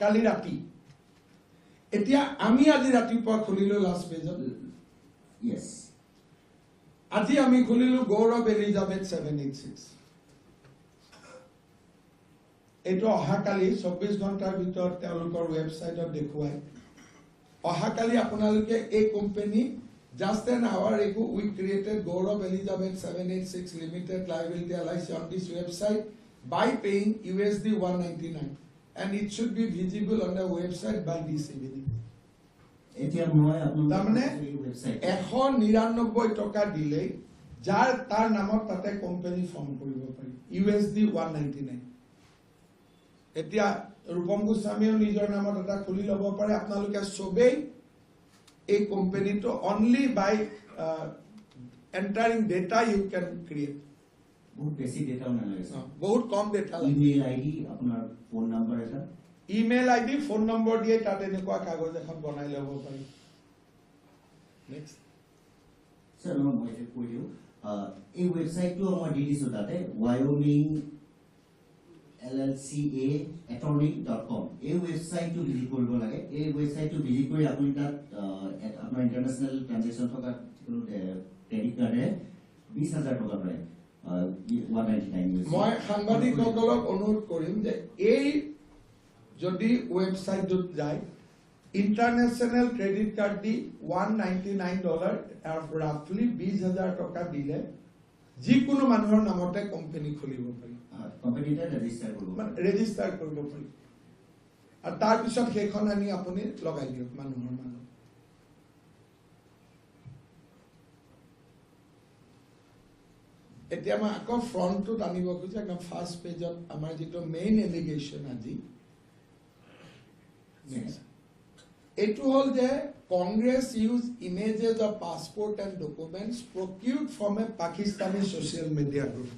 কালি ৰাতি এতিয়া আমি আজি ৰাতিপুৱা খুলিলো লাষ্ট পেজত Yes. আজি আমি খুলিলো গৌৰৱ এলিজাবেথ 786 এইটো অহাকালি 24 ঘণ্টাৰ ভিতৰত তেওঁলোকৰ ৱেবছাইটত দেখুৱায় অহাকালি আপোনালোকে এই company just an hour ago we created Gaurav Elizabeth 786 Limited liability LIC on this website by paying USD 199 and it should be visible on the website by this evening. এতিয়া মই তাৰমানে এই ওয়েবসাইট 199 টকা দিলে যাৰ তাৰ নামত তাতে কোম্পানী ফৰ্ম কৰিব পাৰি USD 199 এতিয়া ৰূপম গোস্বামীও নিজৰ নামত এটা খুলি ল'ব পাৰে আপোনালোকে সবেই এই কোম্পানীটো only by entering data you can create বহুত বেছি ডেটা নালাগে বহুত কম ডেটা লাগে ইমেইল আইডি আপোনাৰ ফোন নাম্বাৰ এটা ইমেইল আইডি ফোন নম্বৰ দিয়ে তাতে এনেকুৱা কাগজ এখন বনাই ল'ব পাৰি নেক্সট স্যার মই যে কইও এই ওয়েবসাইটটো মই দি দিছো তাতে wyoming llca.attorney.com এই ওয়েবসাইটটো ভিজিট কৰিব লাগে এই ওয়েবসাইটটো ভিজিট কৰি আপুনি তাত আপোনাৰ ইন্টাৰনেশনাল ট্ৰানজাকশন থকা ক্ৰেডিট কাৰ্ডে 20000 টকা পায় 199 মই সাংবাদিকসকলক অনুৰোধ কৰিম যে এই যদি ওয়েবসাইটত যায় ইন্টাৰন্যাশনাল ক্ৰেডিট কাৰ্ড দি $199 ৰাফলি 20000 টাকা দিলে যিকোনো মানুহৰ নামতে কোম্পানী খুলিব পাৰি কোম্পানীটা ৰেজিষ্টাৰ কৰিব পাৰি আৰু তাৰ পিছত সেইখন আনি আপুনি লগাই দিয়ক মানুহৰ নামত এতিয়া মই আকৌ ফ্ৰন্টটো আনিব খুজিছো একদম ফাৰ্ষ্ট পেজত আমাৰ যেটো মেইন এলিগেশন আজি It hol je Congress used images of passport and documents procured from a Pakistani social media group.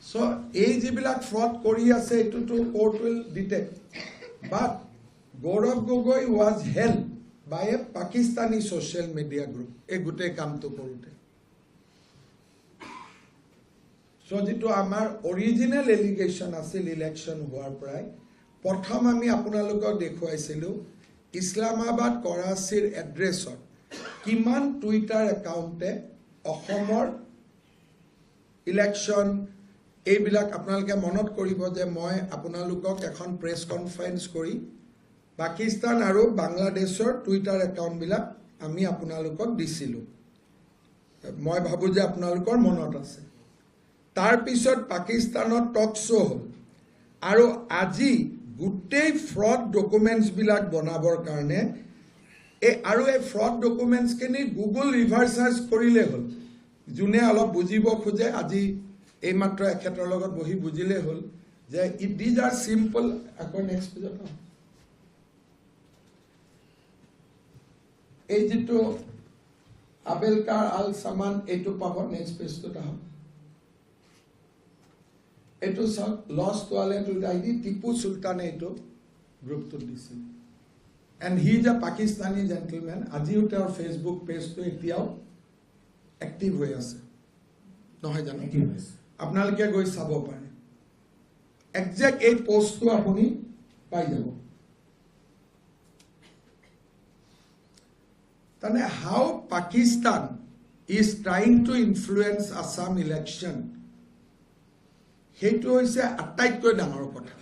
So, এই যিবিলাক fraud কৰি আছে এটো to court will detect. But Gaurav Gogoi was held by a Pakistani social media group. এই গুটে কামটো কৰোতে। So, যেটো আমাৰ original allegation আছিল election হোৱাৰ পৰাই প্ৰথম আমি আপোনালোকক দেখুৱাইছিলো ইসলামাবাদ কৰাচিৰ এড্ৰেছত কিমান টুইটাৰ একাউণ্টে অসমৰ ইলেকশন এইবিলাক আপোনালোকে মনত কৰিব যে মই আপোনালোকক এখন প্ৰেছ কনফাৰেন্স কৰি পাকিস্তান আৰু বাংলাদেশৰ টুইটাৰ একাউণ্ট বিলাক আমি আপোনালোকক দিছিলো মই ভাবো যে আপোনালোকৰ মনত আছে তাৰ পিছত পাকিস্তানত টক শো হ'ল আৰু আজি গুটেই ফ্ৰড ডকুমেন্টস বিলাক বনাবৰ কাৰণে আৰু এই ফ্ৰড ডকুমেন্টস কেনি গুগল ৰিভাৰ্স সাৰ্চ কৰিলে হ'ল জুনে অলপ বুজিব খোজে আজি এই মাত্ৰ একেটাৰ লগত বহি বুজিলে হ'ল যে দিজ আৰ সিম্পল আকৌ নেক্সট পেজত এই যেটো আবেলকাৰ আল সামান এটো পাব নেক্সট পেজটো আহ এটো সব lost wallet ID Tipu Sultan এটো গ্রুপ তো দিছে and he is a Pakistani gentleman আজিও তেওঁৰ ফেসবুক পেজ তো এতিয়াও অ্যাক্টিভ হৈ আছে নহয় জানো আপোনালোকে গৈ চাব পাৰে এক্সাক্ট এই পোস্টটো আপুনি পাই যাব তানে how Pakistan is trying to influence Assam election সেইটো হৈছে আটাইতকৈ ডাঙৰ কথা